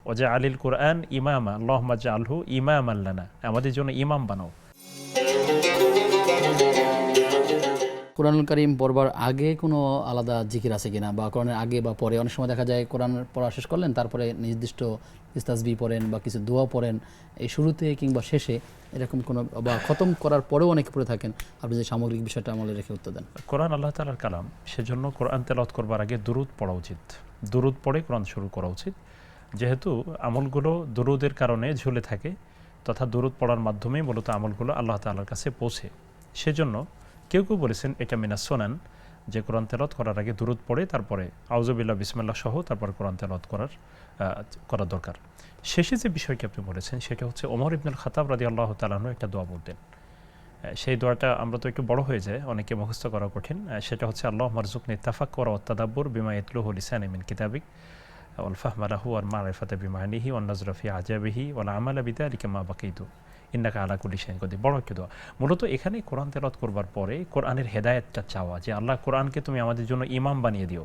ওজা আলিল কোরআন ইমামা আল্লাহুম্মা জাআলহু ইমামান লানা, আমাদের জন্য ইমাম বানাও। কোরআনুল কারীম পড়বার আগে কোনো আলাদা জিকির আছে কিনা, বা কোরআনের আগে বা পরে? অনেক সময় দেখা যায় কোরআন পড়া শেষ করলেন, তারপরে নির্দিষ্ট ইস্তাসবিহ পড়েন বা কিছু দোয়া পড়েন, এই শুরুতে কিংবা শেষে এরকম কোনো, বা খতম করার পরেও অনেকে পড়ে থাকেন। আপনি যে সামগ্রিক বিষয়টা আমলে রেখে উত্তর দেন। কোরআন আল্লাহ তাআলার কালাম, সেজন্য কোরআন তেলাওয়াত করবার আগে দুরূদ পড়া উচিত। দুরূদ পড়ে কোরআন শুরু করা উচিত। যেহেতু আমলগুলো দুরূদের কারণে ঝুলে থাকে, তথা দুরূদ পড়ার মাধ্যমেই মূলত আমলগুলো আল্লাহ তাআলার কাছে পৌঁছে। সেজন্য কেউ কেউ বলেছেন এটা মিনাস সুনান, যে কোরআন তেলাওয়াত করার আগে দুরূদ পড়ে তারপরে আউযুবিল্লাহ বিসমিল্লাহ সহ তারপর কোরআন তেলাওয়াত করা দরকার। শেষে যে বিষয়টি আপনি বলেছেন সেটা হচ্ছে ওমর ইবনুল খাত্তাব রাদিয়াল্লাহু তাআলা আনহু একটা দোয়া বলতেন। সেই দোয়াটা আমরা তো একটু বড় হয়ে যায়, অনেকে মুখস্থ করা কঠিন। সেটা হচ্ছে আল্লাহুম্মা রযুকনি তাফাক্কুর ওয়াত তাদাব্বুর বিমা ইয়াতলুহু লিসানি মিন কিতাবিক ওয়াল ফাহমা লাহু ওয়াল মারিফাতা বিমানিহি ওয়ান নাযরা ফি আজাবিহি ওয়াল আমালা বিযালিকা মা বাকাইতু ইন্নাকা আলা কুল্লি শাইইন কাদির। বড় একটা দোয়া। মূলত এখানে কোরআন তেলাওয়াত করবার পরে কোরআনের হেদায়েতটা চাওয়া, যে আল্লাহ কোরআনকে তুমি আমাদের জন্য ইমাম বানিয়ে দিও,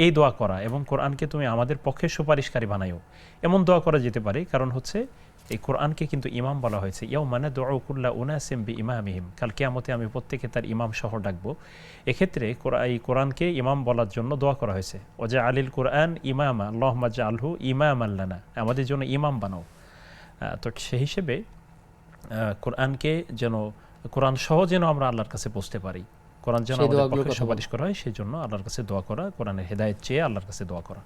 এই দোয়া করা, এবং কোরআনকে তুমি আমাদের পক্ষে সুপারিশকারী বানাইও, এমন দোয়া করা যেতে পারে। কারণ হচ্ছে এই কোরআনকে কিন্তু ইমাম বলা হয়েছে। ইয়াউমা নাদউ কুল্লা উনাসিম বিইমামিহিম, কাল কিয়ামতে আমি প্রত্যেকে তার ইমাম সহ ডাকবো। এক্ষেত্রে এই কোরআনকে ইমাম বলার জন্য দোয়া করা হয়েছে। ওজা আলিল কোরআন ইমামা আল্লাহুম্মা জাআলহু ইমামান লানা, আমাদের জন্য ইমাম বানাও। তো সেই হিসেবে কোরআনকে যেন, কোরআন সহ যেন আমরা আল্লাহর কাছে পৌঁছতে পারি, কোরআন যেন আমাদের পক্ষে সুপারিশ করা হয়, সেই জন্য আল্লাহর কাছে দোয়া করা, কোরআনের হেদায়েত চেয়ে আল্লাহর কাছে দোয়া করা।